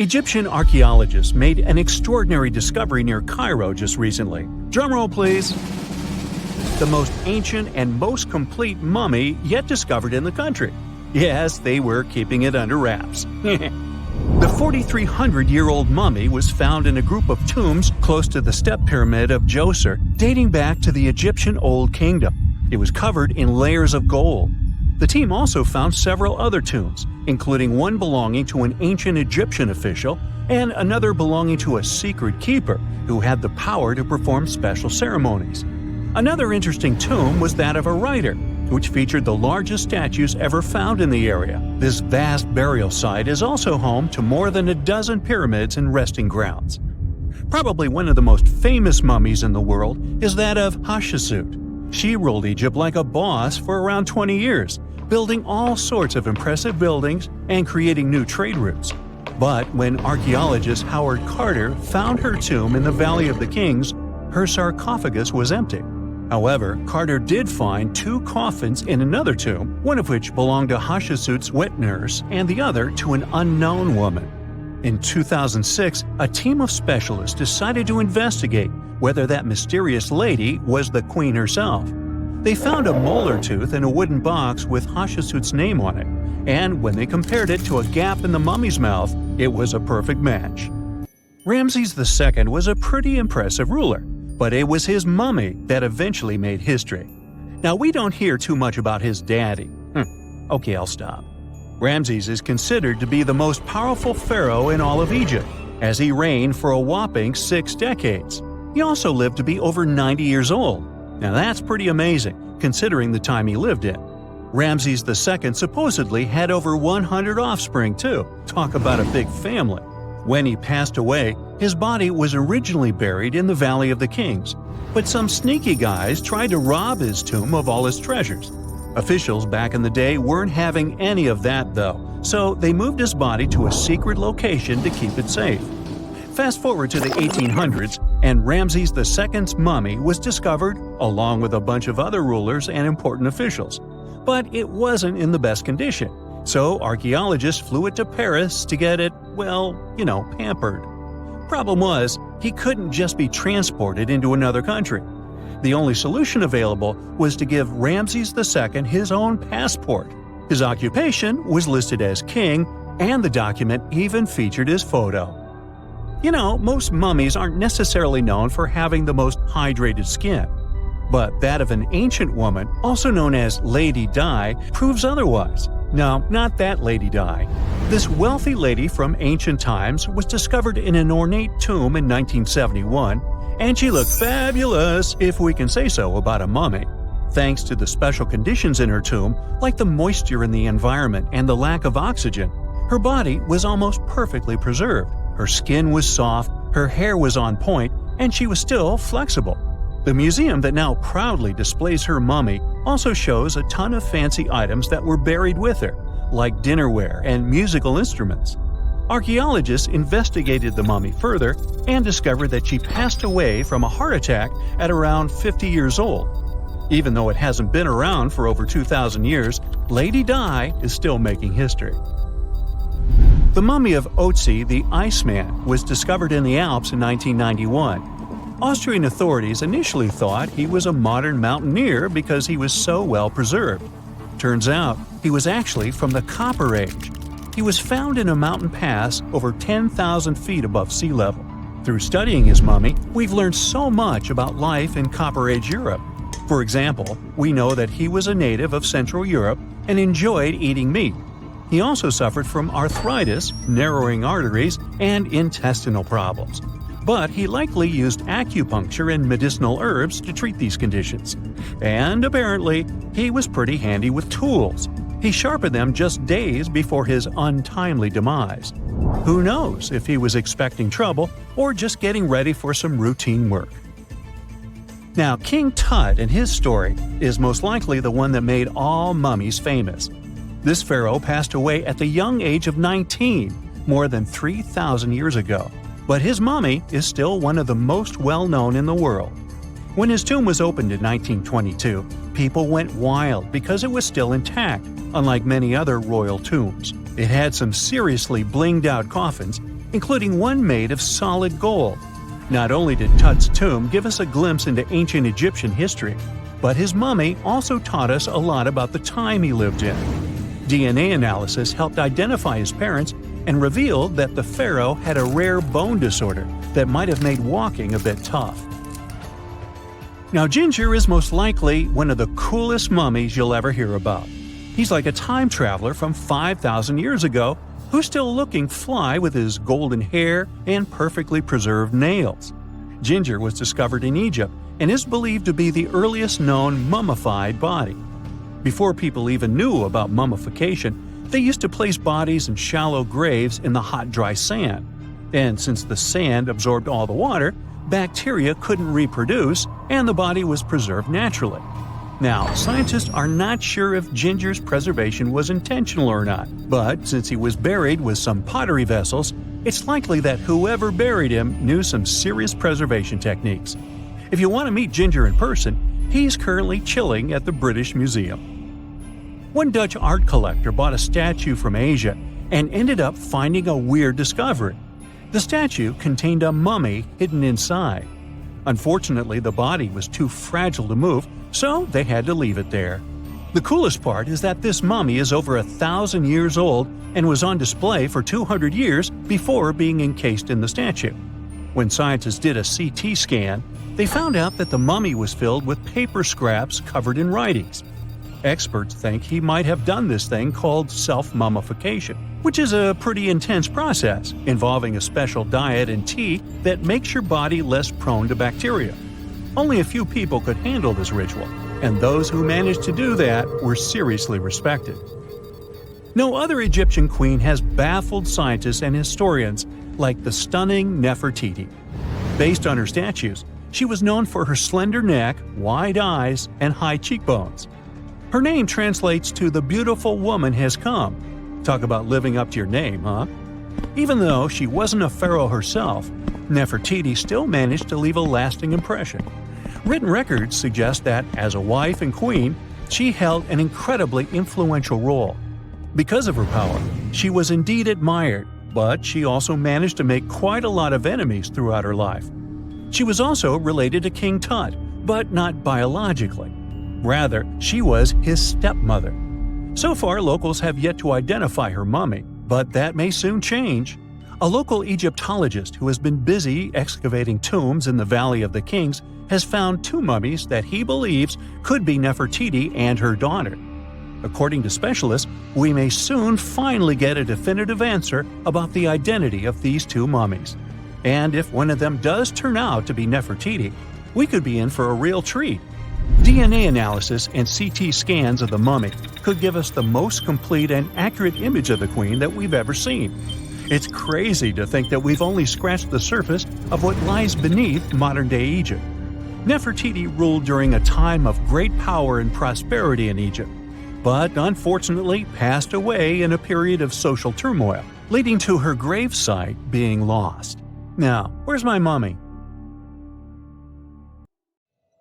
Egyptian archaeologists made an extraordinary discovery near Cairo just recently. Drumroll, please. The most ancient and most complete mummy yet discovered in the country. Yes, they were keeping it under wraps. The 4,300-year-old mummy was found in a group of tombs close to the step pyramid of Djoser, dating back to the Egyptian Old Kingdom. It was covered in layers of gold. The team also found several other tombs, including one belonging to an ancient Egyptian official and another belonging to a secret keeper who had the power to perform special ceremonies. Another interesting tomb was that of a writer, which featured the largest statues ever found in the area. This vast burial site is also home to more than a dozen pyramids and resting grounds. Probably one of the most famous mummies in the world is that of Hatshepsut. She ruled Egypt like a boss for around 20 years, building all sorts of impressive buildings and creating new trade routes. But when archaeologist Howard Carter found her tomb in the Valley of the Kings, her sarcophagus was empty. However, Carter did find 2 coffins in another tomb, one of which belonged to Hatshepsut's wet nurse and the other to an unknown woman. In 2006, a team of specialists decided to investigate whether that mysterious lady was the queen herself. They found a molar tooth in a wooden box with Hatshepsut's name on it, and when they compared it to a gap in the mummy's mouth, it was a perfect match. Ramses II was a pretty impressive ruler, but it was his mummy that eventually made history. Now, we don't hear too much about his daddy. Okay, I'll stop. Ramses is considered to be the most powerful pharaoh in all of Egypt, as he reigned for a whopping 6 decades. He also lived to be over 90 years old. Now that's pretty amazing, considering the time he lived in. Ramses II supposedly had over 100 offspring too. Talk about a big family. When he passed away, his body was originally buried in the Valley of the Kings, but some sneaky guys tried to rob his tomb of all his treasures. Officials back in the day weren't having any of that though, so they moved his body to a secret location to keep it safe. Fast forward to the 1800s, and Ramses II's mummy was discovered along with a bunch of other rulers and important officials. But it wasn't in the best condition, so archaeologists flew it to Paris to get it, pampered. Problem was, he couldn't just be transported into another country. The only solution available was to give Ramses II his own passport. His occupation was listed as king, and the document even featured his photo. Most mummies aren't necessarily known for having the most hydrated skin. But that of an ancient woman, also known as Lady Di, proves otherwise. No, not that Lady Di. This wealthy lady from ancient times was discovered in an ornate tomb in 1971, and she looked fabulous, if we can say so about a mummy. Thanks to the special conditions in her tomb, like the moisture in the environment and the lack of oxygen, her body was almost perfectly preserved. Her skin was soft, her hair was on point, and she was still flexible. The museum that now proudly displays her mummy also shows a ton of fancy items that were buried with her, like dinnerware and musical instruments. Archaeologists investigated the mummy further and discovered that she passed away from a heart attack at around 50 years old. Even though it hasn't been around for over 2,000 years, Lady Di is still making history. The mummy of Otzi the Iceman was discovered in the Alps in 1991. Austrian authorities initially thought he was a modern mountaineer because he was so well preserved. Turns out, he was actually from the Copper Age. He was found in a mountain pass over 10,000 feet above sea level. Through studying his mummy, we've learned so much about life in Copper Age Europe. For example, we know that he was a native of Central Europe and enjoyed eating meat. He also suffered from arthritis, narrowing arteries, and intestinal problems. But he likely used acupuncture and medicinal herbs to treat these conditions. And apparently, he was pretty handy with tools. He sharpened them just days before his untimely demise. Who knows if he was expecting trouble or just getting ready for some routine work. Now, King Tut and his story is most likely the one that made all mummies famous. This pharaoh passed away at the young age of 19, more than 3,000 years ago. But his mummy is still one of the most well-known in the world. When his tomb was opened in 1922, people went wild because it was still intact, unlike many other royal tombs. It had some seriously blinged-out coffins, including one made of solid gold. Not only did Tut's tomb give us a glimpse into ancient Egyptian history, but his mummy also taught us a lot about the time he lived in. DNA analysis helped identify his parents and revealed that the pharaoh had a rare bone disorder that might have made walking a bit tough. Now, Ginger is most likely one of the coolest mummies you'll ever hear about. He's like a time traveler from 5,000 years ago who's still looking fly with his golden hair and perfectly preserved nails. Ginger was discovered in Egypt and is believed to be the earliest known mummified body. Before people even knew about mummification, they used to place bodies in shallow graves in the hot, dry sand. And since the sand absorbed all the water, bacteria couldn't reproduce and the body was preserved naturally. Now, scientists are not sure if Ginger's preservation was intentional or not, but since he was buried with some pottery vessels, it's likely that whoever buried him knew some serious preservation techniques. If you want to meet Ginger in person, he's currently chilling at the British Museum. One Dutch art collector bought a statue from Asia and ended up finding a weird discovery. The statue contained a mummy hidden inside. Unfortunately, the body was too fragile to move, so they had to leave it there. The coolest part is that this mummy is over 1,000 years old and was on display for 200 years before being encased in the statue. When scientists did a CT scan, they found out that the mummy was filled with paper scraps covered in writings. Experts think he might have done this thing called self-mummification, which is a pretty intense process involving a special diet and tea that makes your body less prone to bacteria. Only a few people could handle this ritual, and those who managed to do that were seriously respected. No other Egyptian queen has baffled scientists and historians like the stunning Nefertiti. Based on her statues, she was known for her slender neck, wide eyes, and high cheekbones. Her name translates to "the beautiful woman has come." Talk about living up to your name, huh? Even though she wasn't a pharaoh herself, Nefertiti still managed to leave a lasting impression. Written records suggest that, as a wife and queen, she held an incredibly influential role. Because of her power, she was indeed admired, but she also managed to make quite a lot of enemies throughout her life. She was also related to King Tut, but not biologically. Rather, she was his stepmother. So far, locals have yet to identify her mummy, but that may soon change. A local Egyptologist who has been busy excavating tombs in the Valley of the Kings has found two mummies that he believes could be Nefertiti and her daughter. According to specialists, we may soon finally get a definitive answer about the identity of these two mummies. And if one of them does turn out to be Nefertiti, we could be in for a real treat. DNA analysis and CT scans of the mummy could give us the most complete and accurate image of the queen that we've ever seen. It's crazy to think that we've only scratched the surface of what lies beneath modern-day Egypt. Nefertiti ruled during a time of great power and prosperity in Egypt, but unfortunately passed away in a period of social turmoil, leading to her gravesite being lost. Now, where's my mummy?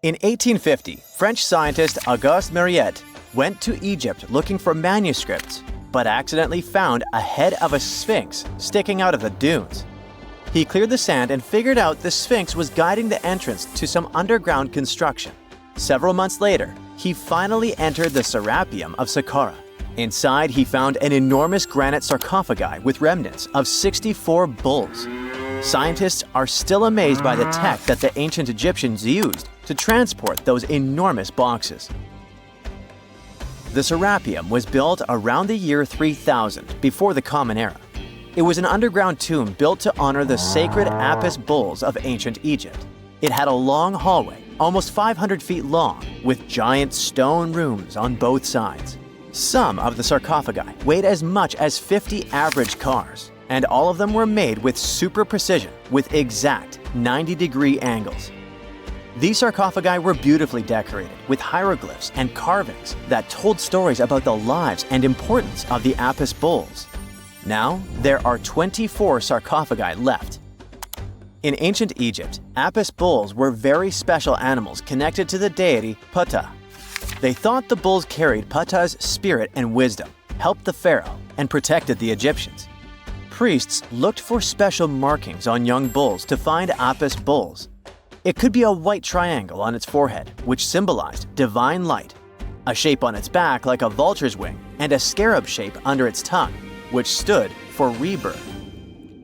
In 1850, French scientist Auguste Mariette went to Egypt looking for manuscripts, but accidentally found a head of a sphinx sticking out of the dunes. He cleared the sand and figured out the sphinx was guiding the entrance to some underground construction. Several months later, he finally entered the Serapeum of Saqqara. Inside, he found an enormous granite sarcophagi with remnants of 64 bulls. Scientists are still amazed by the tech that the ancient Egyptians used to transport those enormous boxes. The Serapeum was built around the year 3000 before the Common Era. It was an underground tomb built to honor the sacred Apis bulls of ancient Egypt. It had a long hallway, almost 500 feet long, with giant stone rooms on both sides. Some of the sarcophagi weighed as much as 50 average cars, and all of them were made with super precision, with exact 90-degree angles. These sarcophagi were beautifully decorated with hieroglyphs and carvings that told stories about the lives and importance of the Apis bulls. Now, there are 24 sarcophagi left. In ancient Egypt, Apis bulls were very special animals connected to the deity Ptah. They thought the bulls carried Ptah's spirit and wisdom, helped the pharaoh, and protected the Egyptians. Priests looked for special markings on young bulls to find Apis bulls. It could be a white triangle on its forehead, which symbolized divine light, a shape on its back like a vulture's wing, and a scarab shape under its tongue, which stood for rebirth.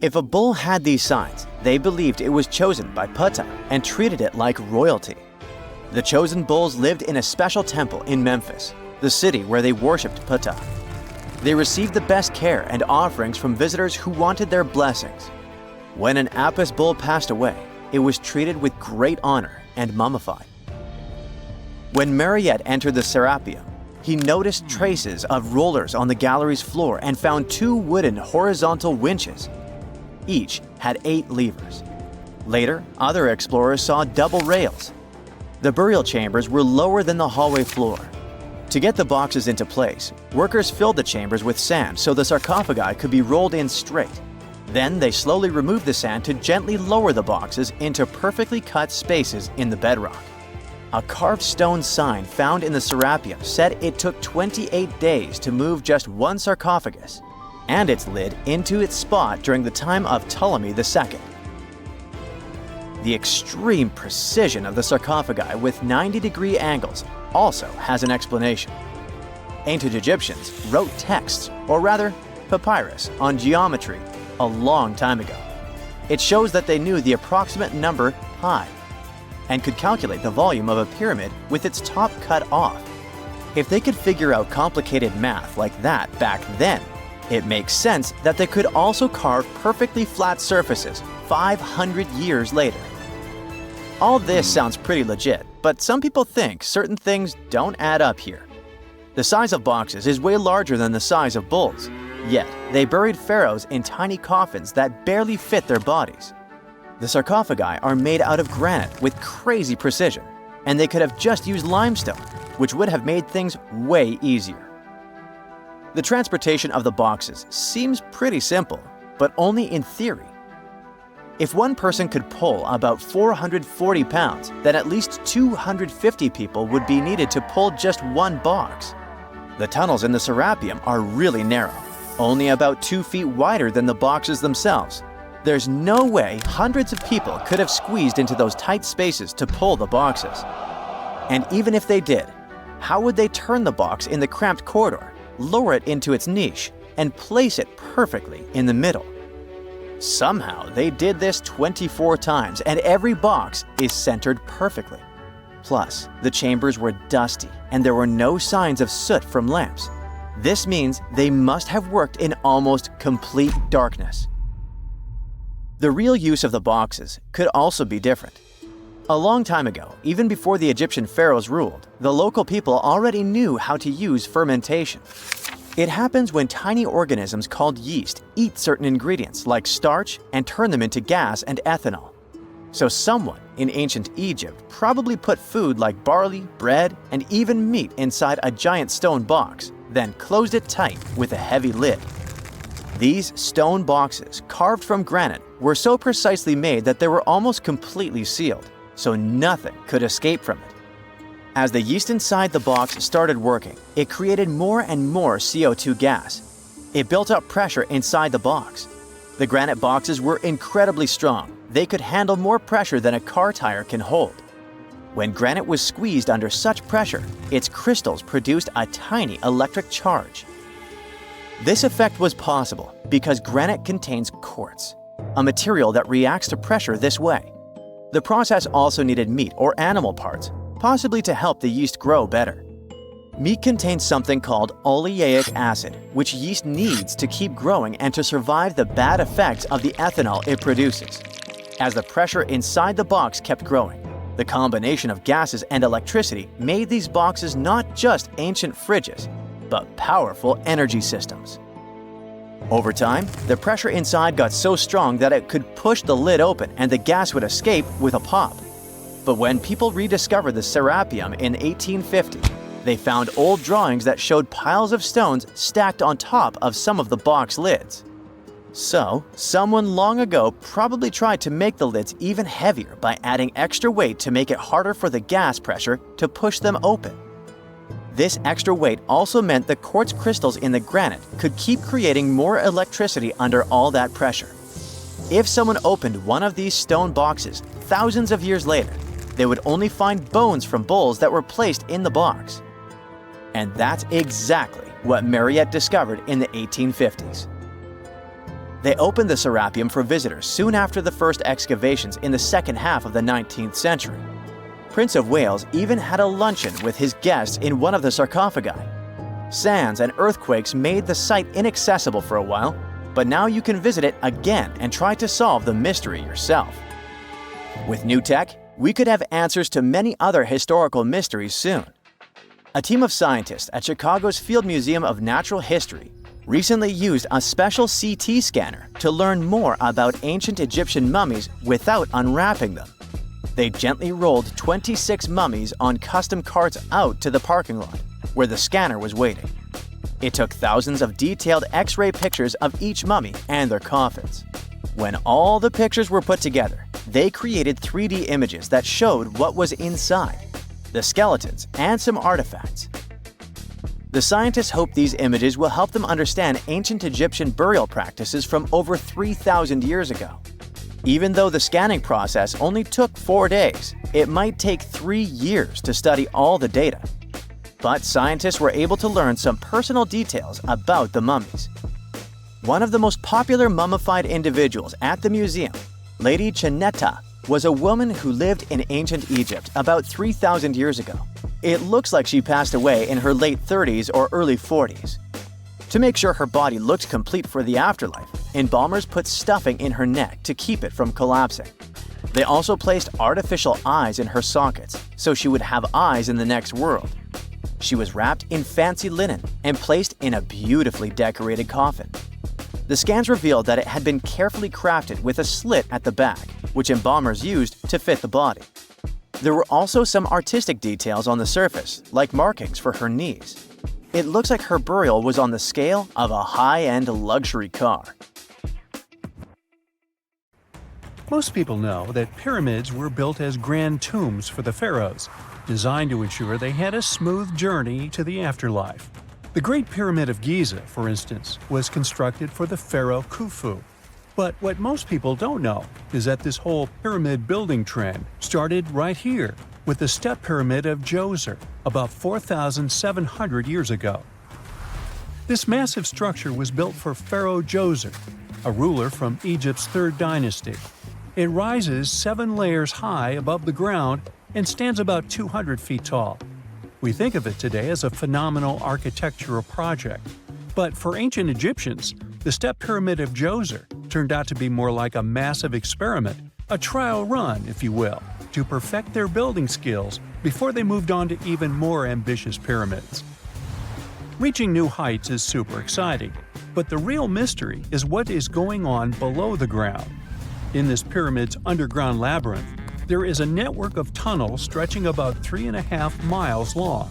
If a bull had these signs, they believed it was chosen by Ptah and treated it like royalty. The chosen bulls lived in a special temple in Memphis, the city where they worshipped Ptah. They received the best care and offerings from visitors who wanted their blessings. When an Apis bull passed away, it was treated with great honor and mummified. When Mariette entered the Serapeum, he noticed traces of rollers on the gallery's floor and found 2 wooden horizontal winches. Each had 8 levers. Later, other explorers saw double rails. The burial chambers were lower than the hallway floor. To get the boxes into place, workers filled the chambers with sand so the sarcophagi could be rolled in straight. Then they slowly removed the sand to gently lower the boxes into perfectly cut spaces in the bedrock. A carved stone sign found in the Serapeum said it took 28 days to move just one sarcophagus and its lid into its spot during the time of Ptolemy II. The extreme precision of the sarcophagi with 90-degree angles also has an explanation. Ancient Egyptians wrote texts, or rather, papyrus, on geometry a long time ago. It shows that they knew the approximate number pi and could calculate the volume of a pyramid with its top cut off. If they could figure out complicated math like that back then, it makes sense that they could also carve perfectly flat surfaces 500 years later. All this sounds pretty legit, but some people think certain things don't add up here. The size of boxes is way larger than the size of bulls, yet they buried pharaohs in tiny coffins that barely fit their bodies. The sarcophagi are made out of granite with crazy precision, and they could have just used limestone, which would have made things way easier. The transportation of the boxes seems pretty simple, but only in theory. If one person could pull about 440 pounds, then at least 250 people would be needed to pull just one box. The tunnels in the Serapeum are really narrow, only about 2 feet wider than the boxes themselves. There's no way hundreds of people could have squeezed into those tight spaces to pull the boxes. And even if they did, how would they turn the box in the cramped corridor, lower it into its niche, and place it perfectly in the middle? Somehow they did this 24 times, and every box is centered perfectly. Plus, the chambers were dusty, and there were no signs of soot from lamps. This means they must have worked in almost complete darkness. The real use of the boxes could also be different. A long time ago, even before the Egyptian pharaohs ruled, the local people already knew how to use fermentation. It happens when tiny organisms called yeast eat certain ingredients like starch and turn them into gas and ethanol. So someone in ancient Egypt probably put food like barley, bread, and even meat inside a giant stone box, then closed it tight with a heavy lid. These stone boxes, carved from granite, were so precisely made that they were almost completely sealed, so nothing could escape from it. As the yeast inside the box started working, it created more and more CO2 gas. It built up pressure inside the box. The granite boxes were incredibly strong. They could handle more pressure than a car tire can hold. When granite was squeezed under such pressure, its crystals produced a tiny electric charge. This effect was possible because granite contains quartz, a material that reacts to pressure this way. The process also needed meat or animal parts, possibly to help the yeast grow better. Meat contains something called oleic acid, which yeast needs to keep growing and to survive the bad effects of the ethanol it produces. As the pressure inside the box kept growing, the combination of gases and electricity made these boxes not just ancient fridges, but powerful energy systems. Over time, the pressure inside got so strong that it could push the lid open and the gas would escape with a pop. But when people rediscovered the Serapeum in 1850, they found old drawings that showed piles of stones stacked on top of some of the box lids. So, someone long ago probably tried to make the lids even heavier by adding extra weight to make it harder for the gas pressure to push them open. This extra weight also meant the quartz crystals in the granite could keep creating more electricity under all that pressure. If someone opened one of these stone boxes thousands of years later, they would only find bones from bulls that were placed in the box. And that's exactly what Mariette discovered in the 1850s. They opened the Serapeum for visitors soon after the first excavations in the second half of the 19th century. Prince of Wales even had a luncheon with his guests in one of the sarcophagi. Sands and earthquakes made the site inaccessible for a while, but now you can visit it again and try to solve the mystery yourself. With new tech, we could have answers to many other historical mysteries soon. A team of scientists at Chicago's Field Museum of Natural History recently used a special CT scanner to learn more about ancient Egyptian mummies without unwrapping them. They gently rolled 26 mummies on custom carts out to the parking lot, where the scanner was waiting. It took thousands of detailed X-ray pictures of each mummy and their coffins. When all the pictures were put together, they created 3D images that showed what was inside, the skeletons, and some artifacts. The scientists hope these images will help them understand ancient Egyptian burial practices from over 3,000 years ago. Even though the scanning process only took 4 days, it might take 3 years to study all the data. But scientists were able to learn some personal details about the mummies. One of the most popular mummified individuals at the museum, Lady Chineta, was a woman who lived in ancient Egypt about 3,000 years ago. It looks like she passed away in her late 30s or early 40s. To make sure her body looked complete for the afterlife, embalmers put stuffing in her neck to keep it from collapsing. They also placed artificial eyes in her sockets, so she would have eyes in the next world. She was wrapped in fancy linen and placed in a beautifully decorated coffin. The scans revealed that it had been carefully crafted with a slit at the back, which embalmers used to fit the body. There were also some artistic details on the surface, like markings for her knees. It looks like her burial was on the scale of a high-end luxury car. Most people know that pyramids were built as grand tombs for the pharaohs, designed to ensure they had a smooth journey to the afterlife. The Great Pyramid of Giza, for instance, was constructed for the pharaoh Khufu. But what most people don't know is that this whole pyramid building trend started right here with the step pyramid of Djoser about 4,700 years ago. This massive structure was built for Pharaoh Djoser, a ruler from Egypt's 3rd dynasty. It rises 7 layers high above the ground and stands about 200 feet tall. We think of it today as a phenomenal architectural project, but for ancient Egyptians, the step pyramid of Djoser turned out to be more like a massive experiment, a trial run, if you will, to perfect their building skills before they moved on to even more ambitious pyramids. Reaching new heights is super exciting, but the real mystery is what is going on below the ground. In this pyramid's underground labyrinth, there is a network of tunnels stretching about 3.5 miles long,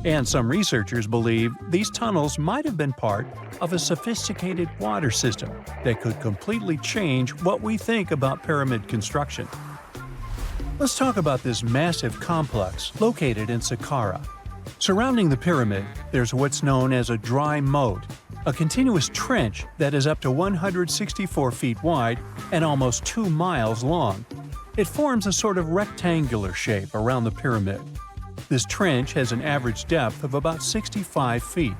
and some researchers believe these tunnels might have been part of a sophisticated water system that could completely change what we think about pyramid construction. Let's talk about this massive complex located in Saqqara. Surrounding the pyramid, there's what's known as a dry moat, a continuous trench that is up to 164 feet wide and almost 2 miles long. It forms a sort of rectangular shape around the pyramid. This trench has an average depth of about 65 feet.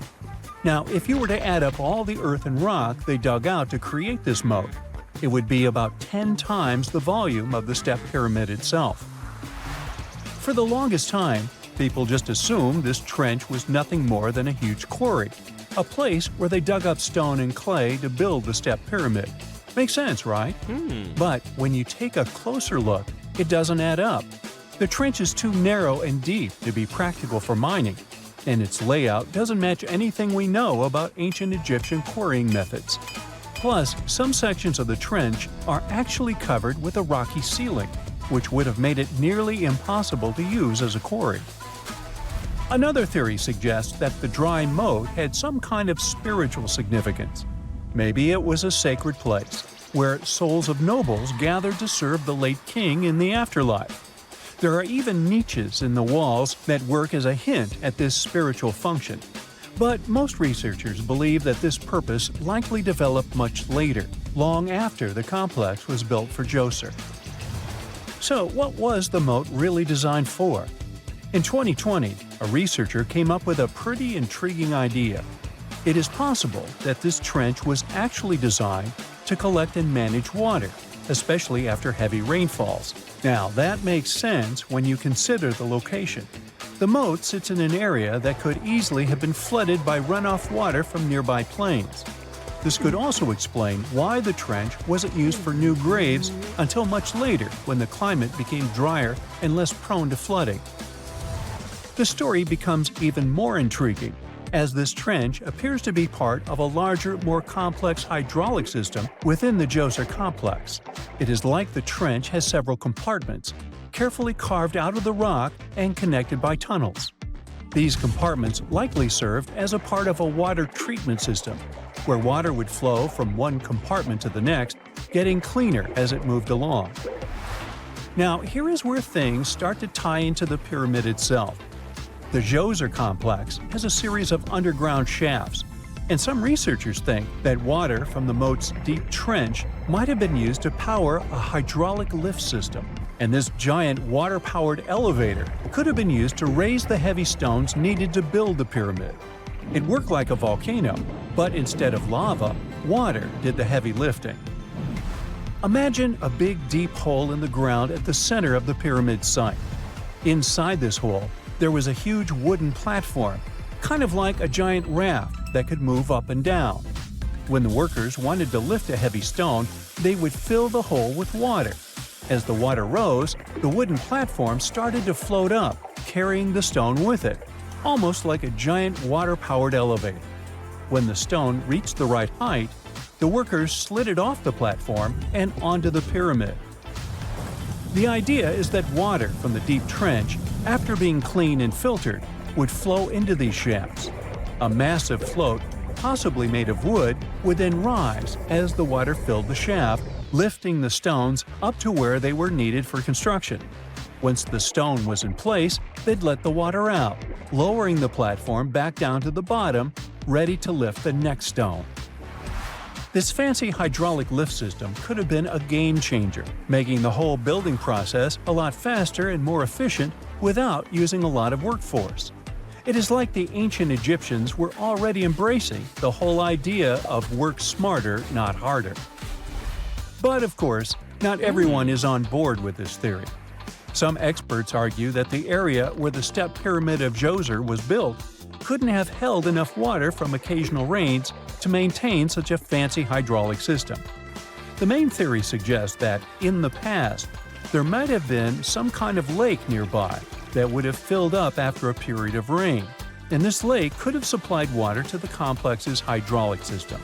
Now, if you were to add up all the earth and rock they dug out to create this moat, it would be about 10 times the volume of the step pyramid itself. For the longest time, people just assumed this trench was nothing more than a huge quarry, a place where they dug up stone and clay to build the step pyramid. Makes sense, right? But when you take a closer look, it doesn't add up. The trench is too narrow and deep to be practical for mining, and its layout doesn't match anything we know about ancient Egyptian quarrying methods. Plus, some sections of the trench are actually covered with a rocky ceiling, which would have made it nearly impossible to use as a quarry. Another theory suggests that the dry moat had some kind of spiritual significance. Maybe it was a sacred place, where souls of nobles gathered to serve the late king in the afterlife. There are even niches in the walls that work as a hint at this spiritual function. But most researchers believe that this purpose likely developed much later, long after the complex was built for Djoser. So, what was the moat really designed for? In 2020, a researcher came up with a pretty intriguing idea. It is possible that this trench was actually designed to collect and manage water, especially after heavy rainfalls. Now, that makes sense when you consider the location. The moat sits in an area that could easily have been flooded by runoff water from nearby plains. This could also explain why the trench wasn't used for new graves until much later when the climate became drier and less prone to flooding. The story becomes even more intriguing, as this trench appears to be part of a larger, more complex hydraulic system within the Djoser complex. It is like the trench has several compartments, carefully carved out of the rock and connected by tunnels. These compartments likely served as a part of a water treatment system, where water would flow from one compartment to the next, getting cleaner as it moved along. Now, here is where things start to tie into the pyramid itself. The Djoser complex has a series of underground shafts, and some researchers think that water from the moat's deep trench might have been used to power a hydraulic lift system. And this giant water-powered elevator could have been used to raise the heavy stones needed to build the pyramid. It worked like a volcano, but instead of lava, water did the heavy lifting. Imagine a big deep hole in the ground at the center of the pyramid site. Inside this hole, there was a huge wooden platform, kind of like a giant raft that could move up and down. When the workers wanted to lift a heavy stone, they would fill the hole with water. As the water rose, the wooden platform started to float up, carrying the stone with it, almost like a giant water-powered elevator. When the stone reached the right height, the workers slid it off the platform and onto the pyramid. The idea is that water from the deep trench, after being cleaned and filtered, would flow into these shafts. A massive float, possibly made of wood, would then rise as the water filled the shaft, lifting the stones up to where they were needed for construction. Once the stone was in place, they'd let the water out, lowering the platform back down to the bottom, ready to lift the next stone. This fancy hydraulic lift system could have been a game changer, making the whole building process a lot faster and more efficient without using a lot of workforce. It is like the ancient Egyptians were already embracing the whole idea of work smarter, not harder. But of course, not everyone is on board with this theory. Some experts argue that the area where the step pyramid of Djoser was built couldn't have held enough water from occasional rains to maintain such a fancy hydraulic system. The main theory suggests that, in the past, there might have been some kind of lake nearby that would have filled up after a period of rain, and this lake could have supplied water to the complex's hydraulic system.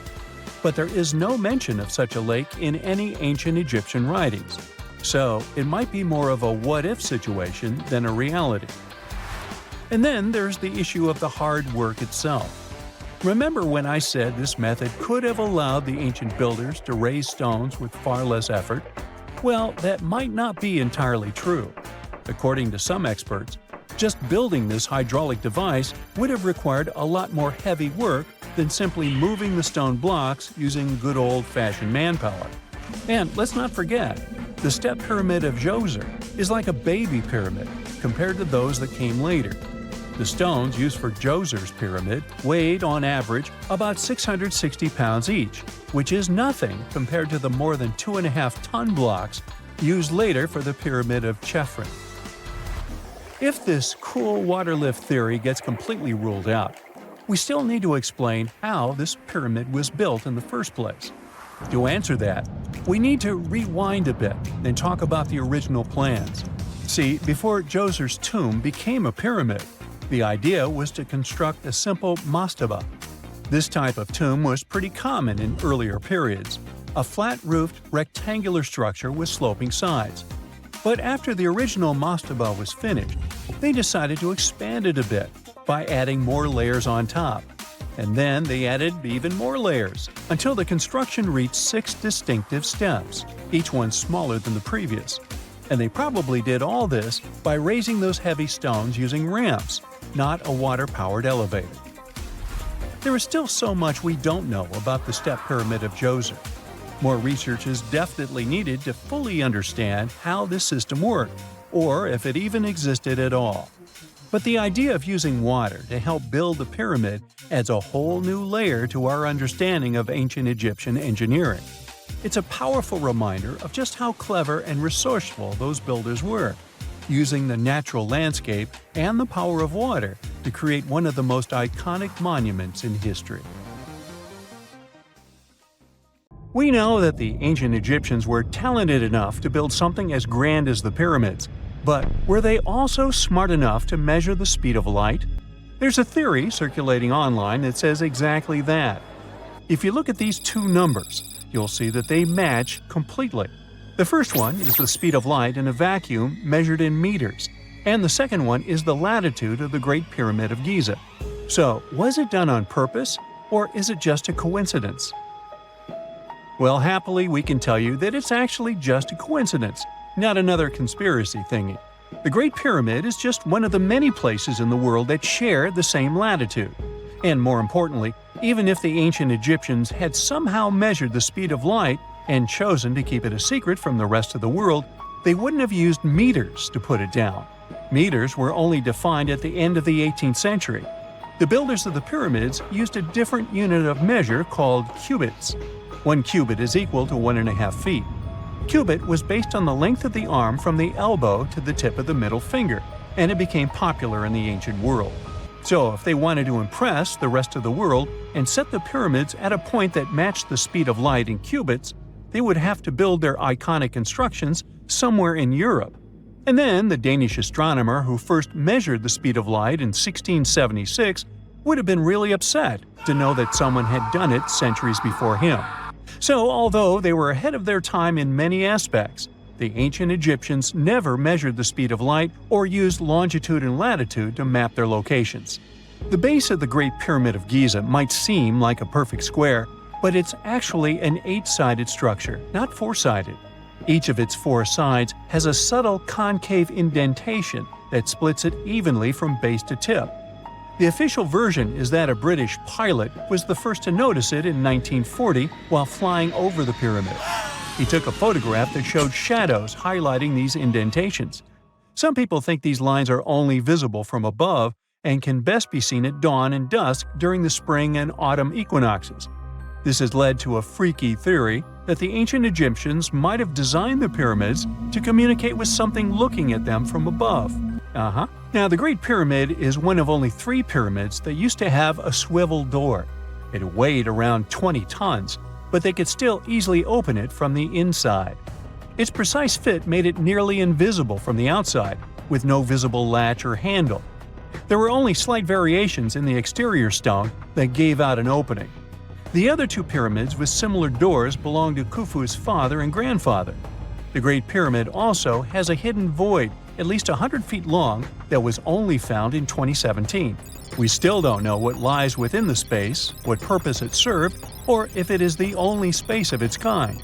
But there is no mention of such a lake in any ancient Egyptian writings, so it might be more of a what-if situation than a reality. And then there's the issue of the hard work itself. Remember when I said this method could have allowed the ancient builders to raise stones with far less effort? Well, that might not be entirely true. According to some experts, just building this hydraulic device would have required a lot more heavy work than simply moving the stone blocks using good old-fashioned manpower. And let's not forget, the step pyramid of Djoser is like a baby pyramid compared to those that came later. The stones used for Djoser's pyramid weighed, on average, about 660 pounds each, which is nothing compared to the more than 2.5-ton blocks used later for the pyramid of Chephren. If this cool water lift theory gets completely ruled out, we still need to explain how this pyramid was built in the first place. To answer that, we need to rewind a bit and talk about the original plans. See, before Djoser's tomb became a pyramid, the idea was to construct a simple mastaba. This type of tomb was pretty common in earlier periods, a flat-roofed, rectangular structure with sloping sides. But after the original mastaba was finished, they decided to expand it a bit by adding more layers on top. And then they added even more layers, until the construction reached 6 distinctive steps, each one smaller than the previous. And they probably did all this by raising those heavy stones using ramps, not a water-powered elevator. There is still so much we don't know about the Step Pyramid of Djoser. More research is definitely needed to fully understand how this system worked, or if it even existed at all. But the idea of using water to help build the pyramid adds a whole new layer to our understanding of ancient Egyptian engineering. It's a powerful reminder of just how clever and resourceful those builders were, using the natural landscape and the power of water to create one of the most iconic monuments in history. We know that the ancient Egyptians were talented enough to build something as grand as the pyramids, but were they also smart enough to measure the speed of light? There's a theory circulating online that says exactly that. If you look at these two numbers, you'll see that they match completely. The first one is the speed of light in a vacuum measured in meters, and the second one is the latitude of the Great Pyramid of Giza. So, was it done on purpose, or is it just a coincidence? Well, happily, we can tell you that it's actually just a coincidence, not another conspiracy thingy. The Great Pyramid is just one of the many places in the world that share the same latitude. And more importantly, even if the ancient Egyptians had somehow measured the speed of light and chosen to keep it a secret from the rest of the world, they wouldn't have used meters to put it down. Meters were only defined at the end of the 18th century. The builders of the pyramids used a different unit of measure called cubits. 1 cubit is equal to 1.5 feet. Cubit was based on the length of the arm from the elbow to the tip of the middle finger, and it became popular in the ancient world. So if they wanted to impress the rest of the world and set the pyramids at a point that matched the speed of light in cubits, they would have to build their iconic constructions somewhere in Europe. And then the Danish astronomer who first measured the speed of light in 1676 would have been really upset to know that someone had done it centuries before him. So, although they were ahead of their time in many aspects, the ancient Egyptians never measured the speed of light or used longitude and latitude to map their locations. The base of the Great Pyramid of Giza might seem like a perfect square, but it's actually an 8-sided structure, not 4-sided. Each of its 4 sides has a subtle concave indentation that splits it evenly from base to tip. The official version is that a British pilot was the first to notice it in 1940 while flying over the pyramid. He took a photograph that showed shadows highlighting these indentations. Some people think these lines are only visible from above and can best be seen at dawn and dusk during the spring and autumn equinoxes. This has led to a freaky theory that the ancient Egyptians might have designed the pyramids to communicate with something looking at them from above. Now, the Great Pyramid is one of only 3 pyramids that used to have a swivel door. It weighed around 20 tons, but they could still easily open it from the inside. Its precise fit made it nearly invisible from the outside, with no visible latch or handle. There were only slight variations in the exterior stone that gave out an opening. The other 2 pyramids with similar doors belonged to Khufu's father and grandfather. The Great Pyramid also has a hidden void at least 100 feet long that was only found in 2017. We still don't know what lies within the space, what purpose it served, or if it is the only space of its kind.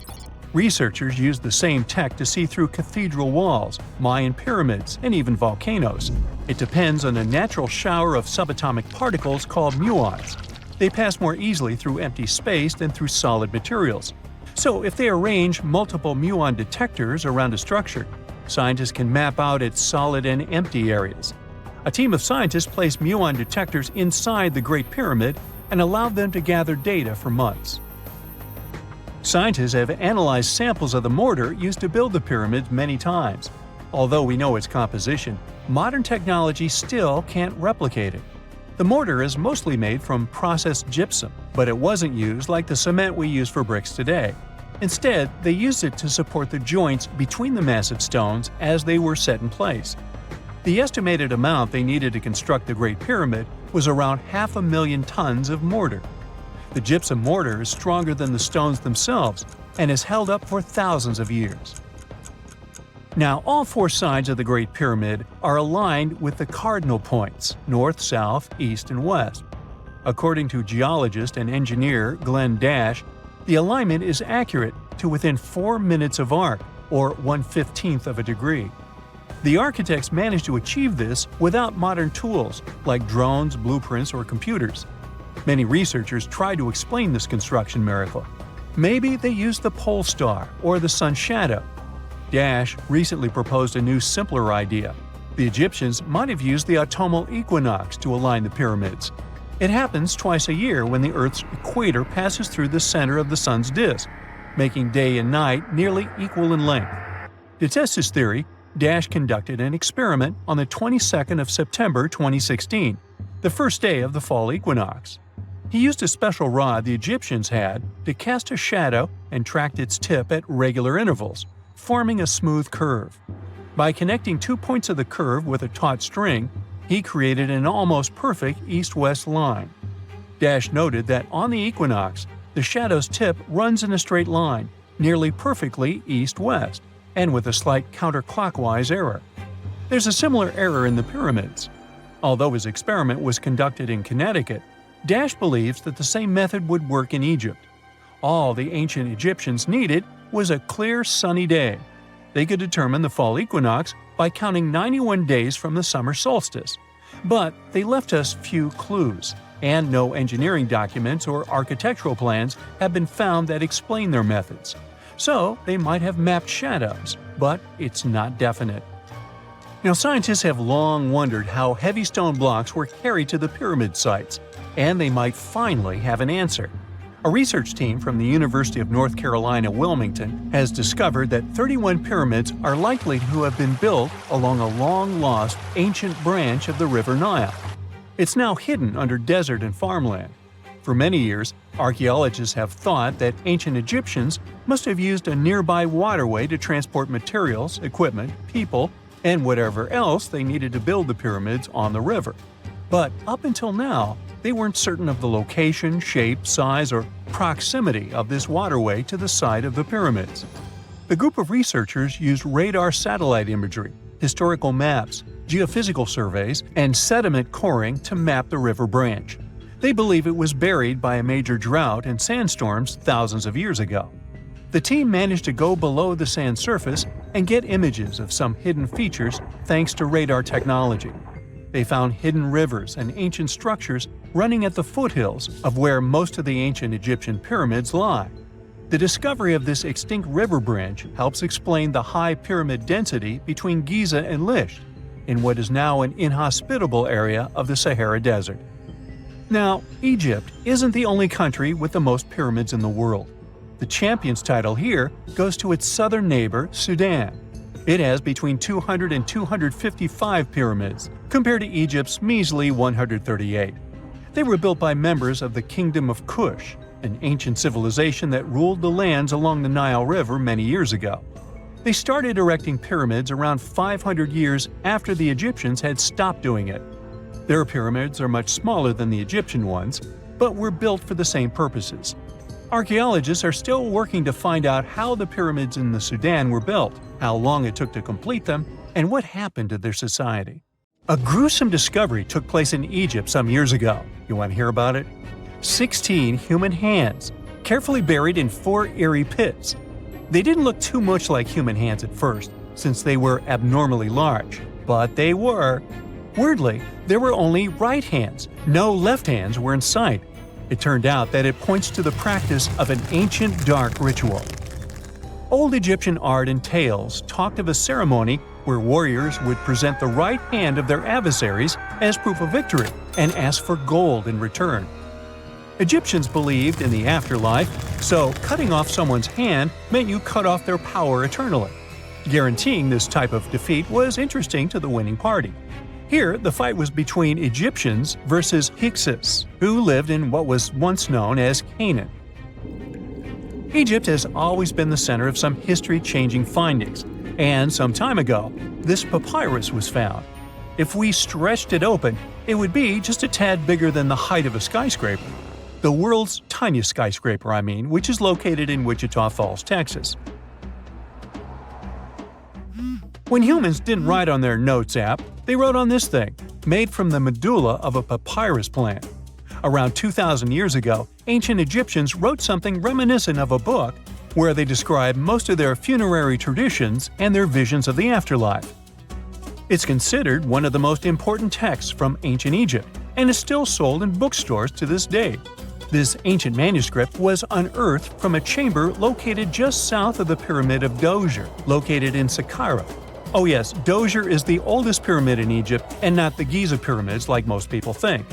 Researchers used the same tech to see through cathedral walls, Mayan pyramids, and even volcanoes. It depends on a natural shower of subatomic particles called muons. They pass more easily through empty space than through solid materials. So if they arrange multiple muon detectors around a structure, scientists can map out its solid and empty areas. A team of scientists placed muon detectors inside the Great Pyramid and allowed them to gather data for months. Scientists have analyzed samples of the mortar used to build the pyramids many times. Although we know its composition, modern technology still can't replicate it. The mortar is mostly made from processed gypsum, but it wasn't used like the cement we use for bricks today. Instead, they used it to support the joints between the massive stones as they were set in place. The estimated amount they needed to construct the Great Pyramid was around 500,000 tons of mortar. The gypsum mortar is stronger than the stones themselves and has held up for thousands of years. Now, all 4 sides of the Great Pyramid are aligned with the cardinal points – north, south, east, and west. According to geologist and engineer Glenn Dash, the alignment is accurate to within 4 minutes of arc, or 1/15th of a degree. The architects managed to achieve this without modern tools like drones, blueprints, or computers. Many researchers try to explain this construction miracle. Maybe they used the pole star or the sun's shadow. Dash recently proposed a new, simpler idea. The Egyptians might have used the autumnal equinox to align the pyramids. It happens twice a year when the Earth's equator passes through the center of the sun's disk, making day and night nearly equal in length. To test his theory, Dash conducted an experiment on the 22nd of September 2016, the first day of the fall equinox. He used a special rod the Egyptians had to cast a shadow and tracked its tip at regular intervals, forming a smooth curve. By connecting 2 points of the curve with a taut string, he created an almost perfect east-west line. Dash noted that on the equinox, the shadow's tip runs in a straight line, nearly perfectly east-west, and with a slight counterclockwise error. There's a similar error in the pyramids. Although his experiment was conducted in Connecticut, Dash believes that the same method would work in Egypt. All the ancient Egyptians needed was a clear, sunny day. They could determine the fall equinox by counting 91 days from the summer solstice. But they left us few clues, and no engineering documents or architectural plans have been found that explain their methods. So they might have mapped shadows, but it's not definite. Now, scientists have long wondered how heavy stone blocks were carried to the pyramid sites, and they might finally have an answer. A research team from the University of North Carolina, Wilmington, has discovered that 31 pyramids are likely to have been built along a long-lost ancient branch of the River Nile. It's now hidden under desert and farmland. For many years, archaeologists have thought that ancient Egyptians must have used a nearby waterway to transport materials, equipment, people, and whatever else they needed to build the pyramids on the river. But up until now, they weren't certain of the location, shape, size, or proximity of this waterway to the site of the pyramids. The group of researchers used radar satellite imagery, historical maps, geophysical surveys, and sediment coring to map the river branch. They believe it was buried by a major drought and sandstorms thousands of years ago. The team managed to go below the sand surface and get images of some hidden features thanks to radar technology. They found hidden rivers and ancient structures running at the foothills of where most of the ancient Egyptian pyramids lie. The discovery of this extinct river branch helps explain the high pyramid density between Giza and Lisht, in what is now an inhospitable area of the Sahara Desert. Now, Egypt isn't the only country with the most pyramids in the world. The champion's title here goes to its southern neighbor, Sudan. It has between 200 and 255 pyramids, compared to Egypt's measly 138. They were built by members of the Kingdom of Kush, an ancient civilization that ruled the lands along the Nile River many years ago. They started erecting pyramids around 500 years after the Egyptians had stopped doing it. Their pyramids are much smaller than the Egyptian ones, but were built for the same purposes. Archaeologists are still working to find out how the pyramids in the Sudan were built, how long it took to complete them, and what happened to their society. A gruesome discovery took place in Egypt some years ago. You want to hear about it? 16 human hands, carefully buried in 4 eerie pits. They didn't look too much like human hands at first, since they were abnormally large, but they were. Weirdly, there were only right hands. No left hands were in sight. It turned out that it points to the practice of an ancient dark ritual. Old Egyptian art and tales talked of a ceremony where warriors would present the right hand of their adversaries as proof of victory and ask for gold in return. Egyptians believed in the afterlife, so cutting off someone's hand meant you cut off their power eternally. Guaranteeing this type of defeat was interesting to the winning party. Here, the fight was between Egyptians versus Hyksos, who lived in what was once known as Canaan. Egypt has always been the center of some history-changing findings, and some time ago, this papyrus was found. If we stretched it open, it would be just a tad bigger than the height of a skyscraper. The world's tiniest skyscraper, which is located in Wichita Falls, Texas. When humans didn't write on their notes app, they wrote on this thing, made from the medulla of a papyrus plant. Around 2,000 years ago, ancient Egyptians wrote something reminiscent of a book where they describe most of their funerary traditions and their visions of the afterlife. It's considered one of the most important texts from ancient Egypt and is still sold in bookstores to this day. This ancient manuscript was unearthed from a chamber located just south of the Pyramid of Djoser, located in Saqqara. Oh yes, Djoser is the oldest pyramid in Egypt and not the Giza pyramids like most people think.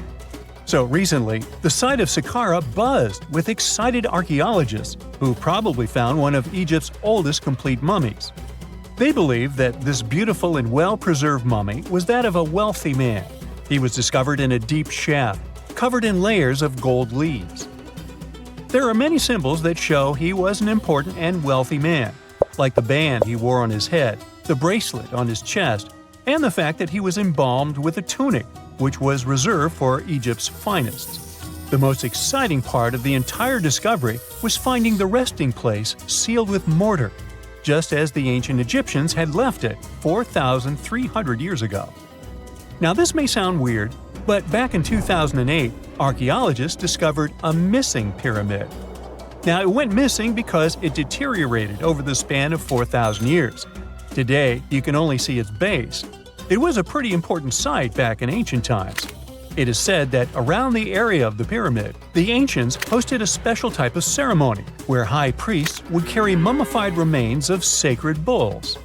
So recently, the site of Saqqara buzzed with excited archaeologists who probably found one of Egypt's oldest complete mummies. They believe that this beautiful and well-preserved mummy was that of a wealthy man. He was discovered in a deep shaft, covered in layers of gold leaves. There are many symbols that show he was an important and wealthy man, like the band he wore on his head, the bracelet on his chest, and the fact that he was embalmed with a tunic, which was reserved for Egypt's finest. The most exciting part of the entire discovery was finding the resting place sealed with mortar, just as the ancient Egyptians had left it 4,300 years ago. Now this may sound weird, but back in 2008, archaeologists discovered a missing pyramid. Now it went missing because it deteriorated over the span of 4,000 years. Today, you can only see its base. It was a pretty important site back in ancient times. It is said that around the area of the pyramid, the ancients hosted a special type of ceremony where high priests would carry mummified remains of sacred bulls.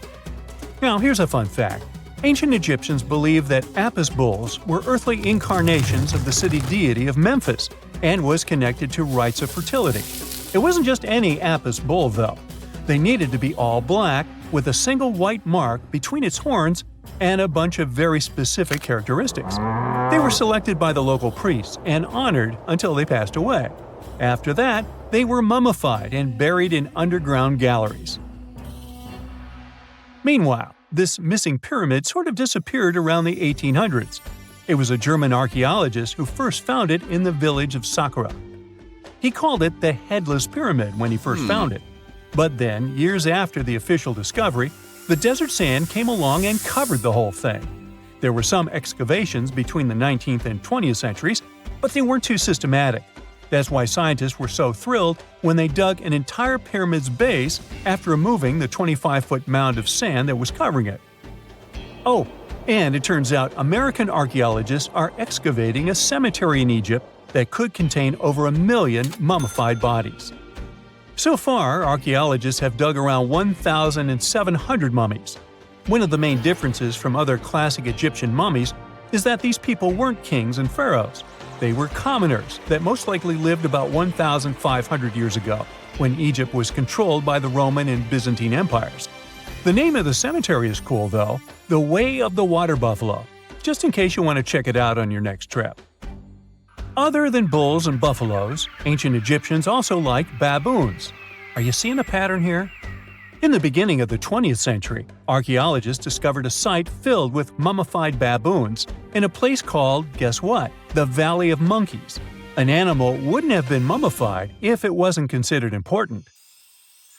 Now here's a fun fact. Ancient Egyptians believed that Apis bulls were earthly incarnations of the city deity of Memphis and was connected to rites of fertility. It wasn't just any Apis bull though. They needed to be all black with a single white mark between its horns and a bunch of very specific characteristics. They were selected by the local priests and honored until they passed away. After that, they were mummified and buried in underground galleries. Meanwhile, this missing pyramid sort of disappeared around the 1800s. It was a German archaeologist who first found it in the village of Saqqara. He called it the Headless Pyramid when he first found it. But then, years after the official discovery, the desert sand came along and covered the whole thing. There were some excavations between the 19th and 20th centuries, but they weren't too systematic. That's why scientists were so thrilled when they dug an entire pyramid's base after removing the 25-foot mound of sand that was covering it. Oh, and it turns out American archaeologists are excavating a cemetery in Egypt that could contain over 1 million mummified bodies. So far, archaeologists have dug around 1,700 mummies. One of the main differences from other classic Egyptian mummies is that these people weren't kings and pharaohs. They were commoners that most likely lived about 1,500 years ago, when Egypt was controlled by the Roman and Byzantine empires. The name of the cemetery is cool though, the Way of the Water Buffalo, just in case you want to check it out on your next trip. Other than bulls and buffaloes, ancient Egyptians also liked baboons. Are you seeing a pattern here? In the beginning of the 20th century, archaeologists discovered a site filled with mummified baboons in a place called, guess what? The Valley of Monkeys. An animal wouldn't have been mummified if it wasn't considered important.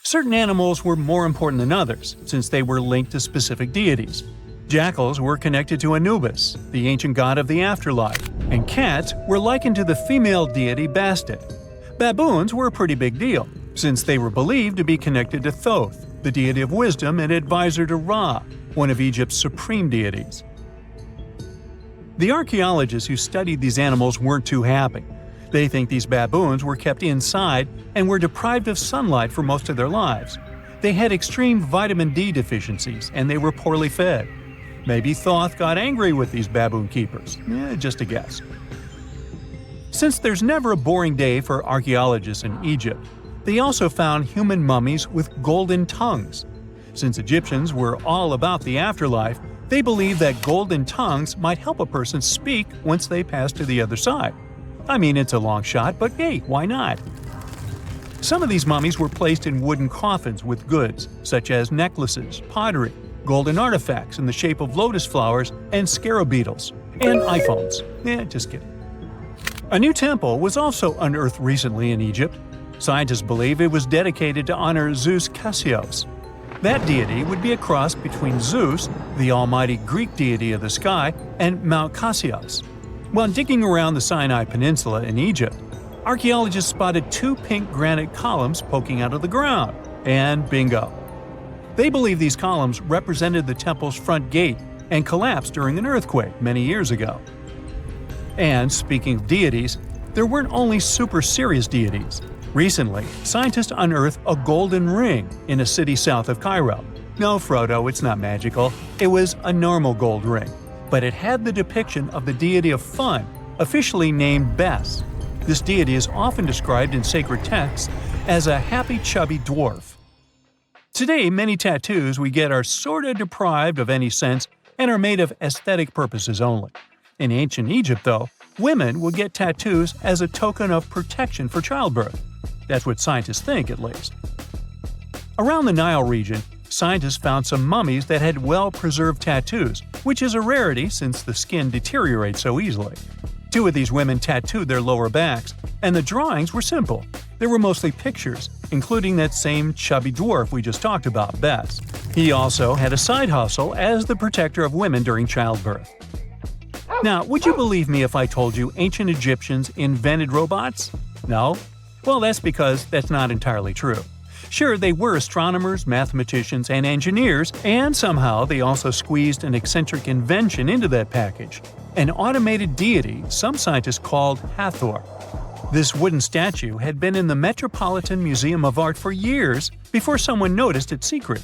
Certain animals were more important than others, since they were linked to specific deities. Jackals were connected to Anubis, the ancient god of the afterlife, and cats were likened to the female deity Bastet. Baboons were a pretty big deal, since they were believed to be connected to Thoth, the deity of wisdom and advisor to Ra, one of Egypt's supreme deities. The archaeologists who studied these animals weren't too happy. They think these baboons were kept inside and were deprived of sunlight for most of their lives. They had extreme vitamin D deficiencies and they were poorly fed. Maybe Thoth got angry with these baboon keepers. Just a guess. Since there's never a boring day for archaeologists in Egypt, they also found human mummies with golden tongues. Since Egyptians were all about the afterlife, they believed that golden tongues might help a person speak once they pass to the other side. I mean, it's a long shot, but hey, why not? Some of these mummies were placed in wooden coffins with goods, such as necklaces, pottery, golden artifacts in the shape of lotus flowers and scarab beetles, and iPhones. Just kidding. A new temple was also unearthed recently in Egypt. Scientists believe it was dedicated to honor Zeus Cassios. That deity would be a cross between Zeus, the almighty Greek deity of the sky, and Mount Cassios. While digging around the Sinai Peninsula in Egypt, archaeologists spotted 2 pink granite columns poking out of the ground, and bingo. They believe these columns represented the temple's front gate and collapsed during an earthquake many years ago. And speaking of deities, there weren't only super serious deities. Recently, scientists unearthed a golden ring in a city south of Cairo. No, Frodo, it's not magical. It was a normal gold ring, but it had the depiction of the deity of fun, officially named Bes. This deity is often described in sacred texts as a happy chubby dwarf. Today, many tattoos we get are sorta deprived of any sense and are made of aesthetic purposes only. In ancient Egypt, though, women would get tattoos as a token of protection for childbirth. That's what scientists think, at least. Around the Nile region, scientists found some mummies that had well-preserved tattoos, which is a rarity since the skin deteriorates so easily. 2 of these women tattooed their lower backs, and the drawings were simple. They were mostly pictures, including that same chubby dwarf we just talked about, Bes. He also had a side hustle as the protector of women during childbirth. Now, would you believe me if I told you ancient Egyptians invented robots? No? Well, that's because that's not entirely true. Sure, they were astronomers, mathematicians, and engineers, and somehow they also squeezed an eccentric invention into that package – an automated deity some scientists called Hathor. This wooden statue had been in the Metropolitan Museum of Art for years before someone noticed its secret.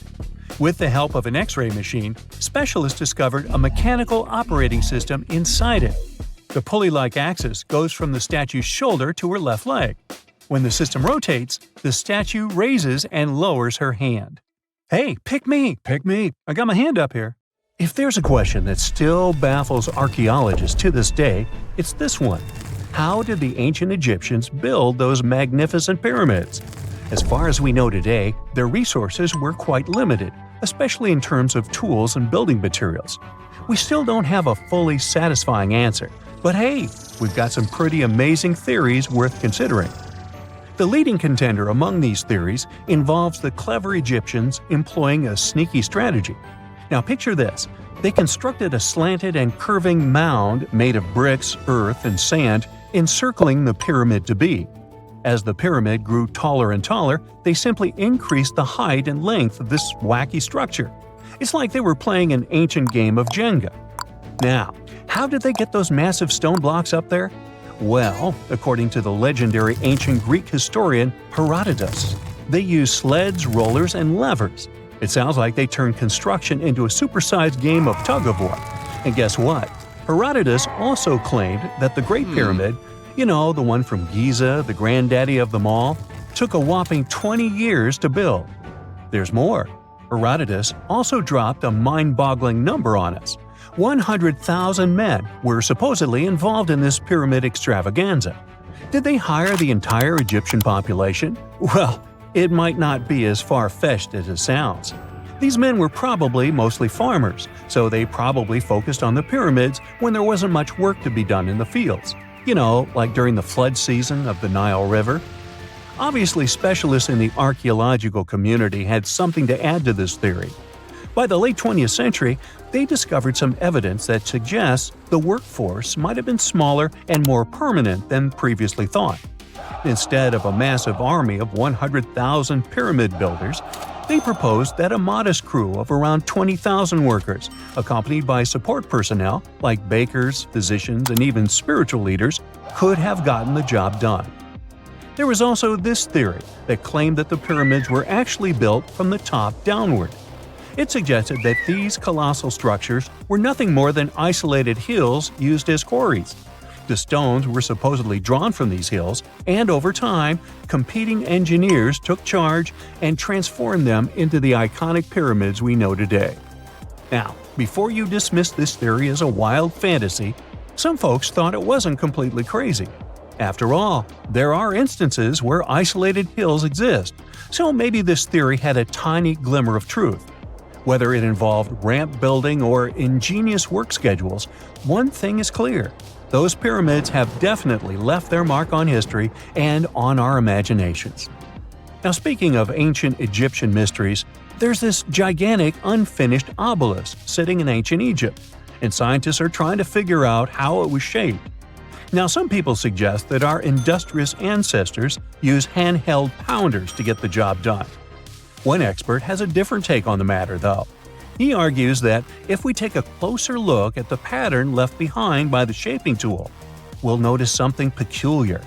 With the help of an X-ray machine, specialists discovered a mechanical operating system inside it. The pulley-like axis goes from the statue's shoulder to her left leg. When the system rotates, the statue raises and lowers her hand. Hey, pick me! I got my hand up here. If there's a question that still baffles archaeologists to this day, it's this one. How did the ancient Egyptians build those magnificent pyramids? As far as we know today, their resources were quite limited, especially in terms of tools and building materials. We still don't have a fully satisfying answer, but hey, we've got some pretty amazing theories worth considering. The leading contender among these theories involves the clever Egyptians employing a sneaky strategy. Now picture this. They constructed a slanted and curving mound made of bricks, earth, and sand encircling the pyramid to be. As the pyramid grew taller and taller, they simply increased the height and length of this wacky structure. It's like they were playing an ancient game of Jenga. Now, how did they get those massive stone blocks up there? Well, according to the legendary ancient Greek historian Herodotus, they used sleds, rollers, and levers. It sounds like they turned construction into a supersized game of tug-of-war. And guess what? Herodotus also claimed that the Great Pyramid, the one from Giza, the granddaddy of them all, took a whopping 20 years to build. There's more. Herodotus also dropped a mind-boggling number on us. 100,000 men were supposedly involved in this pyramid extravaganza. Did they hire the entire Egyptian population? Well, it might not be as far-fetched as it sounds. These men were probably mostly farmers, so they probably focused on the pyramids when there wasn't much work to be done in the fields. Like during the flood season of the Nile River. Obviously, specialists in the archaeological community had something to add to this theory. By the late 20th century, they discovered some evidence that suggests the workforce might have been smaller and more permanent than previously thought. Instead of a massive army of 100,000 pyramid builders, they proposed that a modest crew of around 20,000 workers, accompanied by support personnel like bakers, physicians, and even spiritual leaders, could have gotten the job done. There was also this theory that claimed that the pyramids were actually built from the top downward. It suggested that these colossal structures were nothing more than isolated hills used as quarries. The stones were supposedly drawn from these hills, and over time, competing engineers took charge and transformed them into the iconic pyramids we know today. Now, before you dismiss this theory as a wild fantasy, some folks thought it wasn't completely crazy. After all, there are instances where isolated hills exist, so maybe this theory had a tiny glimmer of truth. Whether it involved ramp building or ingenious work schedules, one thing is clear. Those pyramids have definitely left their mark on history and on our imaginations. Now, speaking of ancient Egyptian mysteries, there's this gigantic unfinished obelisk sitting in ancient Egypt, and scientists are trying to figure out how it was shaped. Now, some people suggest that our industrious ancestors used handheld pounders to get the job done. One expert has a different take on the matter, though. He argues that if we take a closer look at the pattern left behind by the shaping tool, we'll notice something peculiar.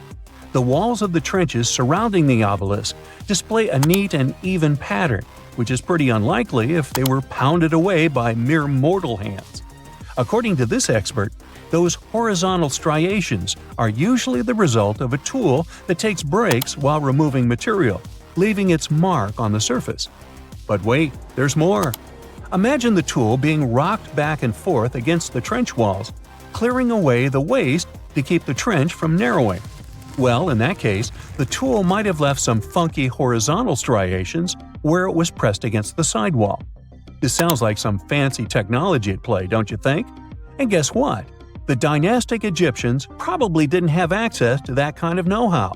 The walls of the trenches surrounding the obelisk display a neat and even pattern, which is pretty unlikely if they were pounded away by mere mortal hands. According to this expert, those horizontal striations are usually the result of a tool that takes breaks while removing material, leaving its mark on the surface. But wait, there's more. Imagine the tool being rocked back and forth against the trench walls, clearing away the waste to keep the trench from narrowing. Well, in that case, the tool might have left some funky horizontal striations where it was pressed against the sidewall. This sounds like some fancy technology at play, don't you think? And guess what? The dynastic Egyptians probably didn't have access to that kind of know-how.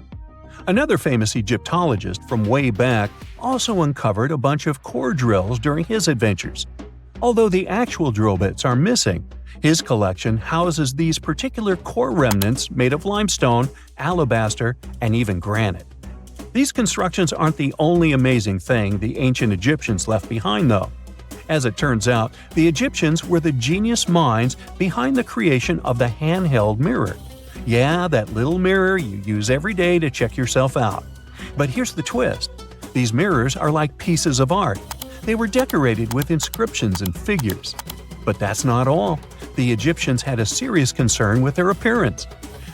Another famous Egyptologist from way back also uncovered a bunch of core drills during his adventures. Although the actual drill bits are missing, his collection houses these particular core remnants made of limestone, alabaster, and even granite. These constructions aren't the only amazing thing the ancient Egyptians left behind, though. As it turns out, the Egyptians were the genius minds behind the creation of the handheld mirror. Yeah, that little mirror you use every day to check yourself out. But here's the twist. These mirrors are like pieces of art. They were decorated with inscriptions and figures. But that's not all. The Egyptians had a serious concern with their appearance.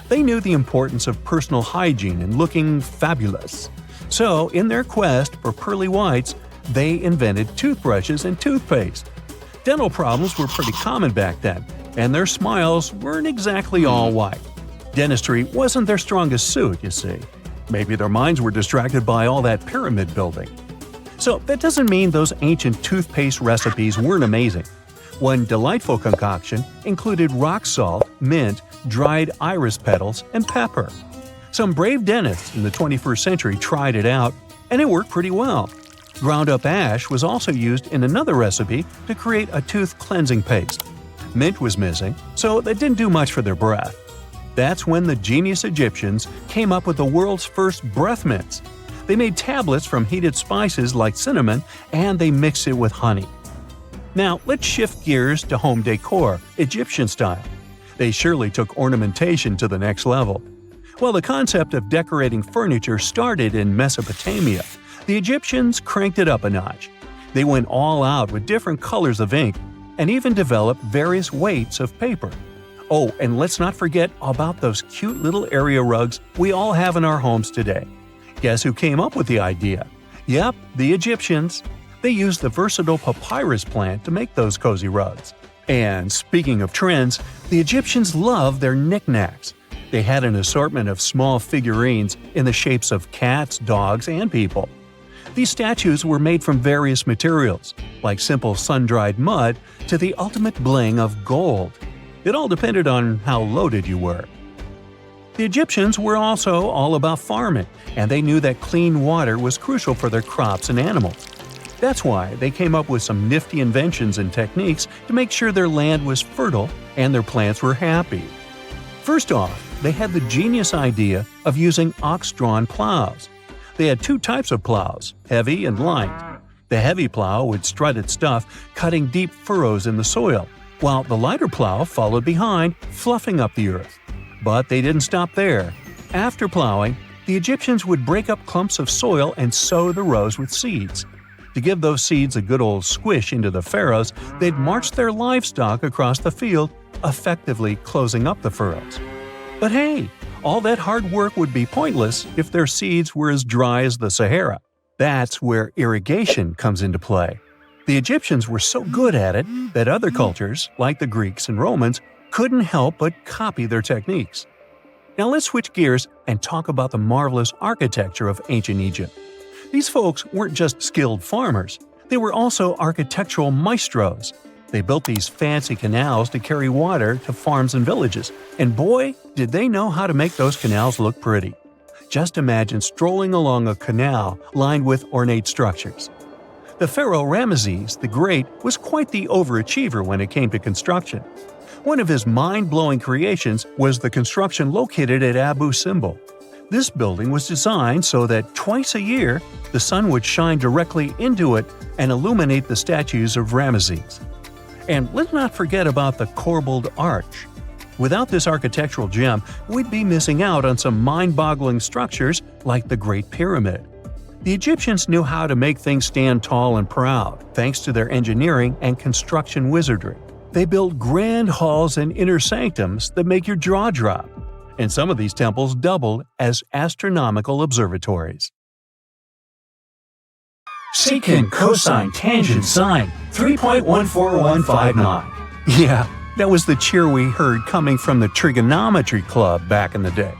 They knew the importance of personal hygiene and looking fabulous. So, in their quest for pearly whites, they invented toothbrushes and toothpaste. Dental problems were pretty common back then, and their smiles weren't exactly all white. Dentistry wasn't their strongest suit, you see. Maybe their minds were distracted by all that pyramid building. So that doesn't mean those ancient toothpaste recipes weren't amazing. One delightful concoction included rock salt, mint, dried iris petals, and pepper. Some brave dentists in the 21st century tried it out, and it worked pretty well. Ground-up ash was also used in another recipe to create a tooth cleansing paste. Mint was missing, so that didn't do much for their breath. That's when the genius Egyptians came up with the world's first breath mints. They made tablets from heated spices like cinnamon, and they mixed it with honey. Now, let's shift gears to home decor, Egyptian style. They surely took ornamentation to the next level. While the concept of decorating furniture started in Mesopotamia, the Egyptians cranked it up a notch. They went all out with different colors of ink and even developed various weights of paper. Oh, and let's not forget about those cute little area rugs we all have in our homes today. Guess who came up with the idea? Yep, the Egyptians. They used the versatile papyrus plant to make those cozy rugs. And speaking of trends, the Egyptians loved their knickknacks. They had an assortment of small figurines in the shapes of cats, dogs, and people. These statues were made from various materials, like simple sun-dried mud to the ultimate bling of gold. It all depended on how loaded you were. The Egyptians were also all about farming, and they knew that clean water was crucial for their crops and animals. That's why they came up with some nifty inventions and techniques to make sure their land was fertile and their plants were happy. First off, they had the genius idea of using ox-drawn plows. They had two types of plows, heavy and light. The heavy plow would strut its stuff, cutting deep furrows in the soil, while the lighter plow followed behind, fluffing up the earth. But they didn't stop there. After plowing, the Egyptians would break up clumps of soil and sow the rows with seeds. To give those seeds a good old squish into the pharaohs, they'd march their livestock across the field, effectively closing up the furrows. But hey, all that hard work would be pointless if their seeds were as dry as the Sahara. That's where irrigation comes into play. The Egyptians were so good at it that other cultures, like the Greeks and Romans, couldn't help but copy their techniques. Now let's switch gears and talk about the marvelous architecture of ancient Egypt. These folks weren't just skilled farmers, they were also architectural maestros. They built these fancy canals to carry water to farms and villages, and boy, did they know how to make those canals look pretty. Just imagine strolling along a canal lined with ornate structures. The pharaoh Ramesses the Great was quite the overachiever when it came to construction. One of his mind-blowing creations was the construction located at Abu Simbel. This building was designed so that twice a year, the sun would shine directly into it and illuminate the statues of Ramesses. And let's not forget about the corbelled arch. Without this architectural gem, we'd be missing out on some mind-boggling structures like the Great Pyramid. The Egyptians knew how to make things stand tall and proud, thanks to their engineering and construction wizardry. They built grand halls and inner sanctums that make your jaw drop, and some of these temples doubled as astronomical observatories. Secant cosine tangent sine 3.14159. Yeah, that was the cheer we heard coming from the trigonometry club back in the day.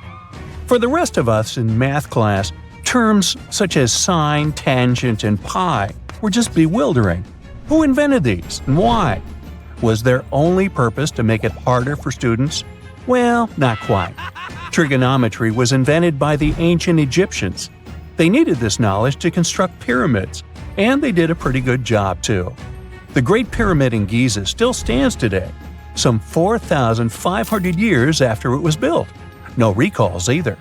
For the rest of us in math class, terms such as sine, tangent, and pi were just bewildering. Who invented these and why? Was their only purpose to make it harder for students? Well, not quite. Trigonometry was invented by the ancient Egyptians. They needed this knowledge to construct pyramids, and they did a pretty good job too. The Great Pyramid in Giza still stands today, some 4,500 years after it was built. No recalls either.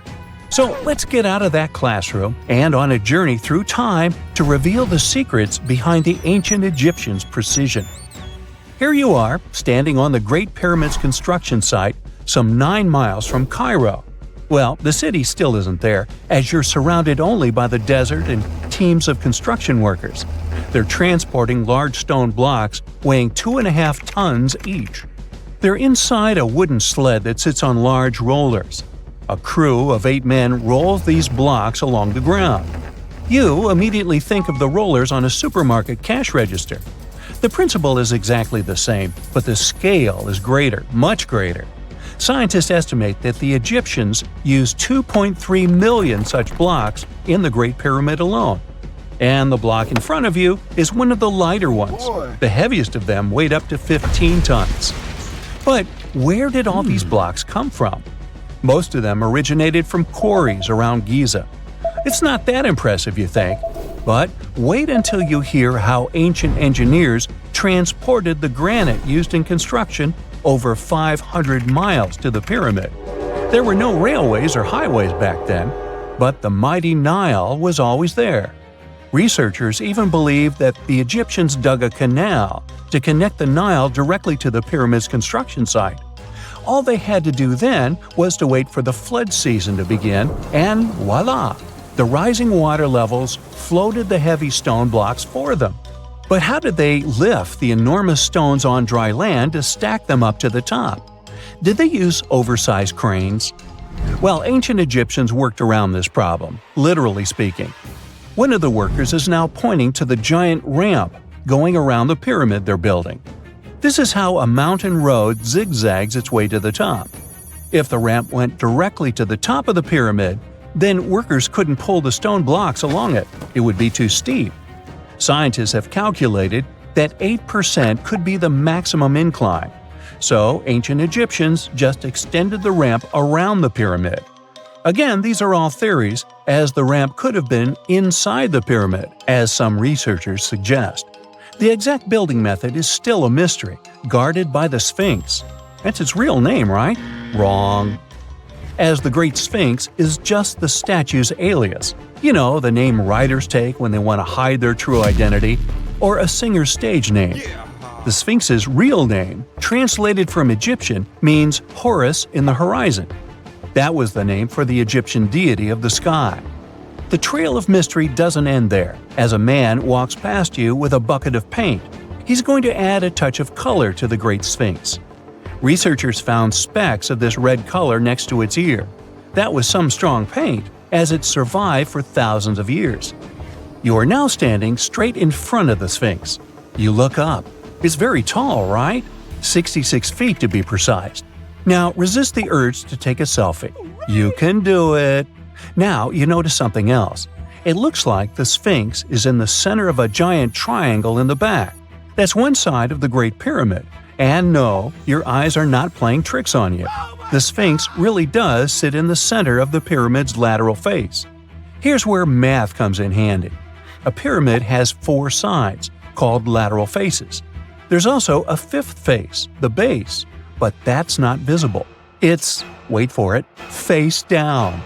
So let's get out of that classroom and on a journey through time to reveal the secrets behind the ancient Egyptians' precision. Here you are, standing on the Great Pyramid's construction site, some 9 miles from Cairo. Well, the city still isn't there, as you're surrounded only by the desert and teams of construction workers. They're transporting large stone blocks weighing 2.5 tons each. They're inside a wooden sled that sits on large rollers. A crew of 8 men rolls these blocks along the ground. You immediately think of the rollers on a supermarket cash register. The principle is exactly the same, but the scale is greater, much greater. Scientists estimate that the Egyptians used 2.3 million such blocks in the Great Pyramid alone. And the block in front of you is one of the lighter ones. The heaviest of them weighed up to 15 tons. But where did all these blocks come from? Most of them originated from quarries around Giza. It's not that impressive, you think, but wait until you hear how ancient engineers transported the granite used in construction over 500 miles to the pyramid. There were no railways or highways back then, but the mighty Nile was always there. Researchers even believe that the Egyptians dug a canal to connect the Nile directly to the pyramid's construction site. All they had to do then was to wait for the flood season to begin, and voila! The rising water levels floated the heavy stone blocks for them. But how did they lift the enormous stones on dry land to stack them up to the top? Did they use oversized cranes? Well, ancient Egyptians worked around this problem, literally speaking. One of the workers is now pointing to the giant ramp going around the pyramid they're building. This is how a mountain road zigzags its way to the top. If the ramp went directly to the top of the pyramid, then workers couldn't pull the stone blocks along it. It would be too steep. Scientists have calculated that 8% could be the maximum incline. So ancient Egyptians just extended the ramp around the pyramid. Again, these are all theories, as the ramp could have been inside the pyramid, as some researchers suggest. The exact building method is still a mystery, guarded by the Sphinx. That's its real name, right? Wrong. As the Great Sphinx is just the statue's alias. You know, the name writers take when they want to hide their true identity, or a singer's stage name. The Sphinx's real name, translated from Egyptian, means Horus in the horizon. That was the name for the Egyptian deity of the sky. The trail of mystery doesn't end there. As a man walks past you with a bucket of paint, he's going to add a touch of color to the Great Sphinx. Researchers found specks of this red color next to its ear. That was some strong paint, as it survived for thousands of years. You are now standing straight in front of the Sphinx. You look up. It's very tall, right? 66 feet to be precise. Now resist the urge to take a selfie. You can do it. Now you notice something else. It looks like the Sphinx is in the center of a giant triangle in the back. That's one side of the Great Pyramid. And no, your eyes are not playing tricks on you. The Sphinx really does sit in the center of the pyramid's lateral face. Here's where math comes in handy. A pyramid has 4 sides, called lateral faces. There's also a 5th face, the base, but that's not visible. It's, wait for it, face down.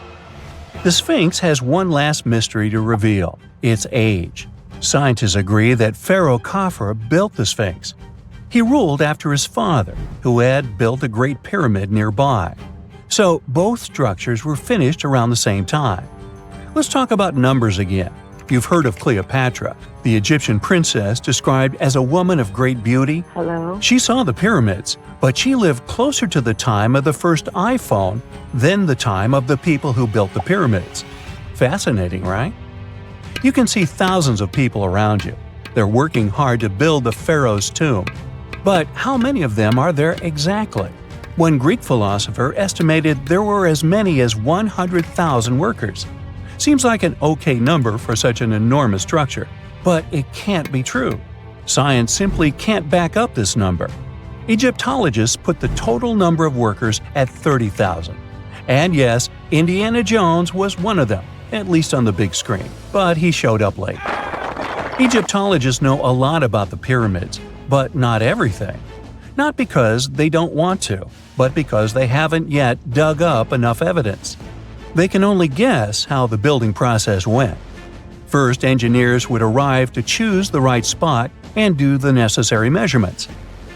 The Sphinx has one last mystery to reveal: its age. Scientists agree that Pharaoh Khafre built the Sphinx. He ruled after his father, who had built a great pyramid nearby. So both structures were finished around the same time. Let's talk about numbers again. You've heard of Cleopatra, the Egyptian princess described as a woman of great beauty. Hello? She saw the pyramids, but she lived closer to the time of the first iPhone than the time of the people who built the pyramids. Fascinating, right? You can see thousands of people around you. They're working hard to build the pharaoh's tomb. But how many of them are there exactly? One Greek philosopher estimated there were as many as 100,000 workers. Seems like an okay number for such an enormous structure, but it can't be true. Science simply can't back up this number. Egyptologists put the total number of workers at 30,000. And yes, Indiana Jones was one of them, at least on the big screen, but he showed up late. Egyptologists know a lot about the pyramids, but not everything. Not because they don't want to, but because they haven't yet dug up enough evidence. They can only guess how the building process went. First, engineers would arrive to choose the right spot and do the necessary measurements.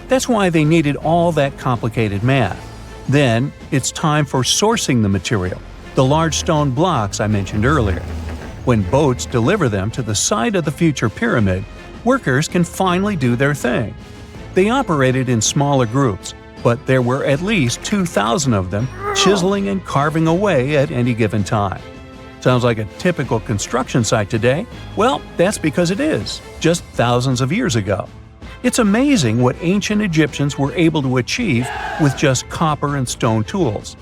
That's why they needed all that complicated math. Then, it's time for sourcing the material, the large stone blocks I mentioned earlier. When boats deliver them to the site of the future pyramid, workers can finally do their thing. They operated in smaller groups, but there were at least 2,000 of them chiseling and carving away at any given time. Sounds like a typical construction site today? Well, that's because it is, just thousands of years ago. It's amazing what ancient Egyptians were able to achieve with just copper and stone tools.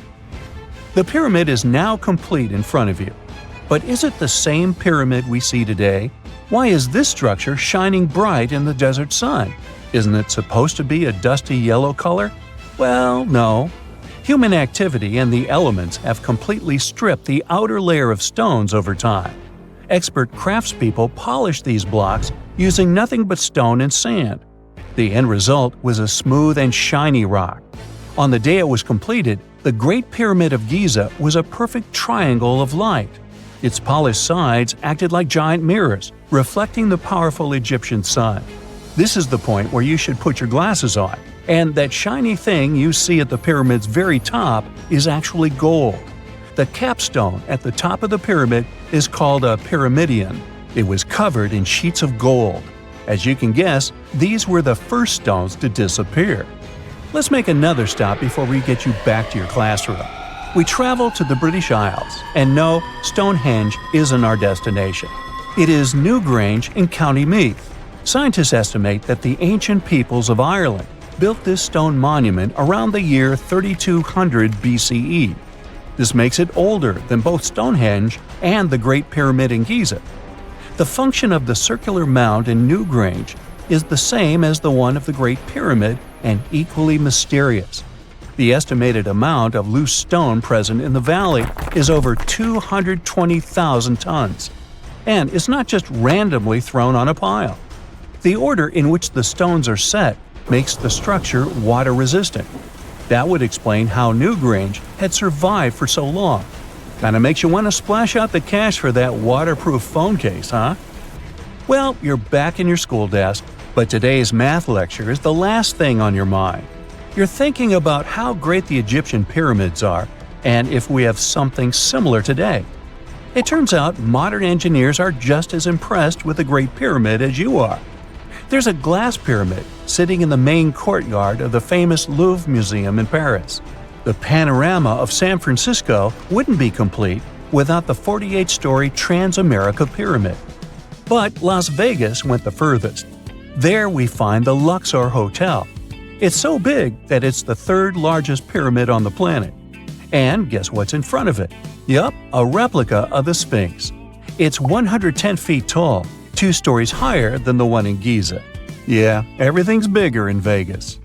The pyramid is now complete in front of you. But is it the same pyramid we see today? Why is this structure shining bright in the desert sun? Isn't it supposed to be a dusty yellow color? Well, no. Human activity and the elements have completely stripped the outer layer of stones over time. Expert craftspeople polished these blocks using nothing but stone and sand. The end result was a smooth and shiny rock. On the day it was completed, the Great Pyramid of Giza was a perfect triangle of light. Its polished sides acted like giant mirrors, reflecting the powerful Egyptian sun. This is the point where you should put your glasses on, and that shiny thing you see at the pyramid's very top is actually gold. The capstone at the top of the pyramid is called a pyramidion. It was covered in sheets of gold. As you can guess, these were the first stones to disappear. Let's make another stop before we get you back to your classroom. We travel to the British Isles, and no, Stonehenge isn't our destination. It is Newgrange in County Meath. Scientists estimate that the ancient peoples of Ireland built this stone monument around the year 3200 BCE. This makes it older than both Stonehenge and the Great Pyramid in Giza. The function of the circular mound in Newgrange is the same as the one of the Great Pyramid and equally mysterious. The estimated amount of loose stone present in the valley is over 220,000 tons. And it's not just randomly thrown on a pile. The order in which the stones are set makes the structure water-resistant. That would explain how Newgrange had survived for so long. Kinda makes you want to splash out the cash for that waterproof phone case, huh? Well, you're back in your school desk, but today's math lecture is the last thing on your mind. You're thinking about how great the Egyptian pyramids are, and if we have something similar today. It turns out modern engineers are just as impressed with the Great Pyramid as you are. There's a glass pyramid sitting in the main courtyard of the famous Louvre Museum in Paris. The panorama of San Francisco wouldn't be complete without the 48-story Transamerica Pyramid. But Las Vegas went the furthest. There we find the Luxor Hotel. It's so big that it's the third largest pyramid on the planet. And guess what's in front of it? Yup, a replica of the Sphinx. It's 110 feet tall, 2 stories higher than the one in Giza. Yeah, everything's bigger in Vegas.